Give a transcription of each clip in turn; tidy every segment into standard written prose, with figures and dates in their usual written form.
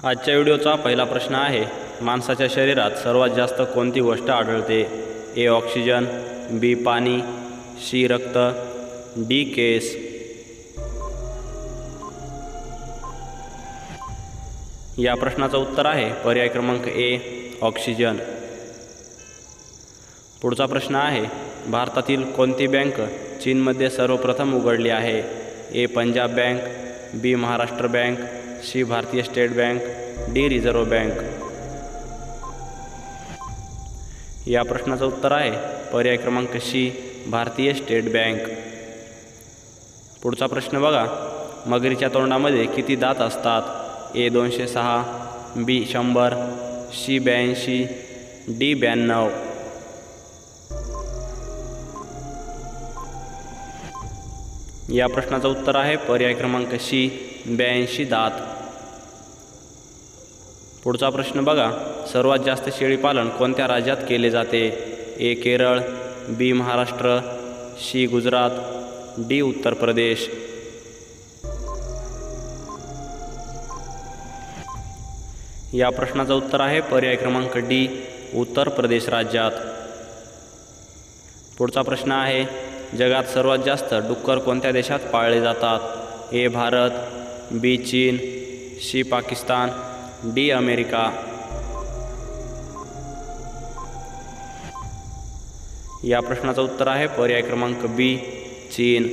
आजच्या व्हिडिओचा पहिला प्रश्न आहे, माणसाच्या शरीरात सर्वात जास्त कोणती गोष्ट आढळते? ए ऑक्सिजन, बी पाणी, सी रक्त, डी केस. या प्रश्नाचं उत्तर आहे पर्याय क्रमांक ए ऑक्सिजन. पुढचा प्रश्न आहे, भारतातील कोणती बँक चीनमध्ये सर्वप्रथम उघडली आहे? ए पंजाब बँक, बी महाराष्ट्र बँक, सी भारतीय state bank, D reserve bank. या प्रश्नाचं उत्तर आहे पर्याय क्रमांक सी भारतीय स्टेट बँक. पुढचा प्रश्न बघा, मगरीच्या तोंडामध्ये किती दात असतात? ए 206, बी 100, सी 82, डी 92. या प्रश्नाचं उत्तर आहे पर्याय क्रमांक सी 82 दात. पुढचा प्रश्न बघा, सर्वात जास्त शेळीपालन कोणत्या राज्यात केले जाते? ए केरळ, बी महाराष्ट्र, सी गुजरात, डी उत्तर प्रदेश. या प्रश्नाचं उत्तर आहे पर्याय क्रमांक डी उत्तर प्रदेश राज्यात. पुढचा प्रश्न आहे, जगात सर्वात जास्त डुक्कर कोणत्या देशात पाळले जातात? ए भारत, बी चीन, सी पाकिस्तान, डी अमेरिका. या प्रश्नाचं उत्तर आहे पर्याय क्रमांक बी चीन.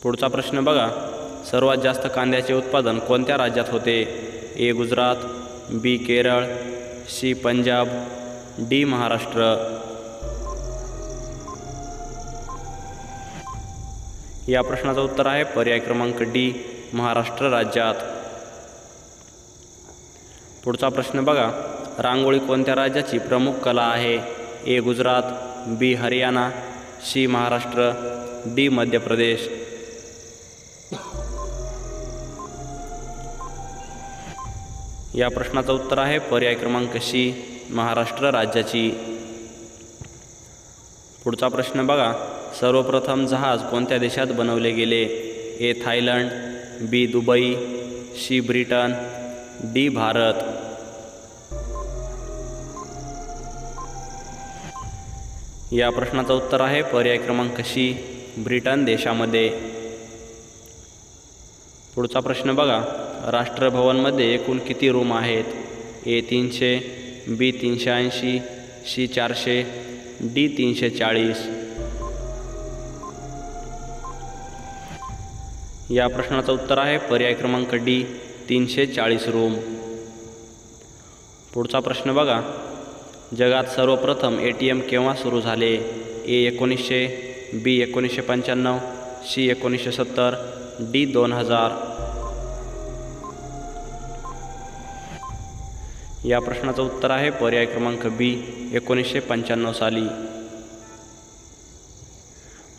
पुढचा प्रश्न बघा, सर्वात जास्त कांद्याचे उत्पादन कोणत्या राज्यात होते? ए गुजरात, बी केरळ, सी पंजाब, डी महाराष्ट्र. या प्रश्नाचं उत्तर आहे पर्याय क्रमांक डी महाराष्ट्र राज्यात. पुढचा प्रश्न बघा, रांगोळी कोणत्या राज्याची प्रमुख कला आहे? ए गुजरात, बी हरियाणा, सी महाराष्ट्र, डी मध्य प्रदेश. या प्रश्नाचं उत्तर आहे पर्याय क्रमांक सी महाराष्ट्र राज्याची. पुढचा प्रश्न बघा, सर्वप्रथम जहाज कोणत्या देशात बनवले गेले? A Thailand, B Dubai, C Britain, D Bharat. या प्रश्नाचं उत्तर आहे पर्याय क्रमांक सी ब्रिटन देशामध्ये. पुढचा प्रश्न बघा, राष्ट्रभवनमध्ये एकूण किती रूम आहेत? ए 300, बी 380, सी 400, डी 340. या प्रश्नाचं उत्तर आहे पर्याय क्रमांक डी 340 रूम. पुढचा प्रश्न बघा, जगात सर्वप्रथम ATM केव्हा सुरू झाले? ए 1900, बी 1995, सी 1970, डी 2000. या प्रश्नाचं उत्तर आहे पर्याय क्रमांक बी 1995 साली.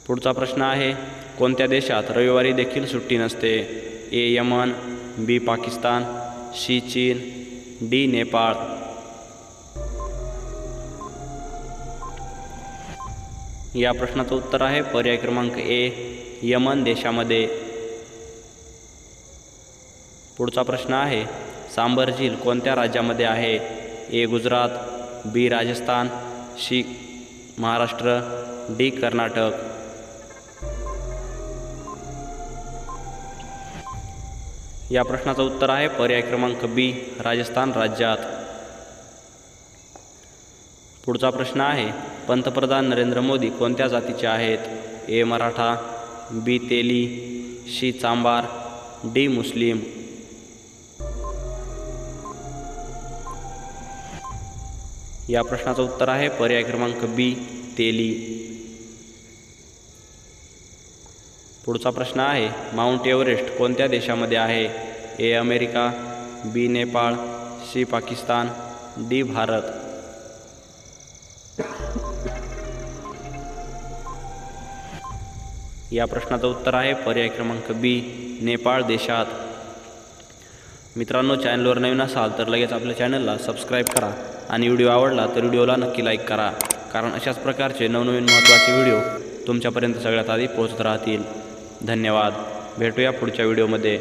पुढचा प्रश्न आहे, कोणत्या देशात रविवारी देखील सुट्टी नसते? ए यमन, बी पाकिस्तान, सी चीन, डी नेपाळ. या प्रश्नाचं उत्तर आहे पर्याय क्रमांक ए यमन देशामध्ये. पुढचा प्रश्न आहे, सांबर झील कोणत्या राज्यामध्ये आहे? ए गुजरात, बी राजस्थान, सी महाराष्ट्र, डी कर्नाटक. या प्रश्नाचं उत्तर आहे पर्याय क्रमांक बी राजस्थान राज्यात. पुढचा प्रश्न आहे, पंतप्रधान नरेंद्र मोदी कोणत्या जातीचे आहेत? ए मराठा, बी तेली, सी चांबार, डी मुस्लिम. या प्रश्नाचं उत्तर आहे पर्याय क्रमांक बी तेली. पुढचा प्रश्न आहे, माउंट एव्हरेस्ट कोणत्या देशामध्ये आहे? A America, B Nepal, C Pakistan, D Bharat. या प्रश्नाचं उत्तर आहे पर्याय क्रमांक बी नेपाळ देशात. मित्रांनो, चॅनलवर नवीन असाल तर लगेच आपल्या चॅनलला सबस्क्राईब करा आणि व्हिडिओ आवडला तर व्हिडिओला नक्की लाईक करा, कारण अशाच प्रकारचे नवनवीन महत्त्वाचे व्हिडिओ तुमच्यापर्यंत सगळ्यात आधी पोहोचत राहतील. धन्यवाद. भेटूया पुढच्या व्हिडिओमध्ये.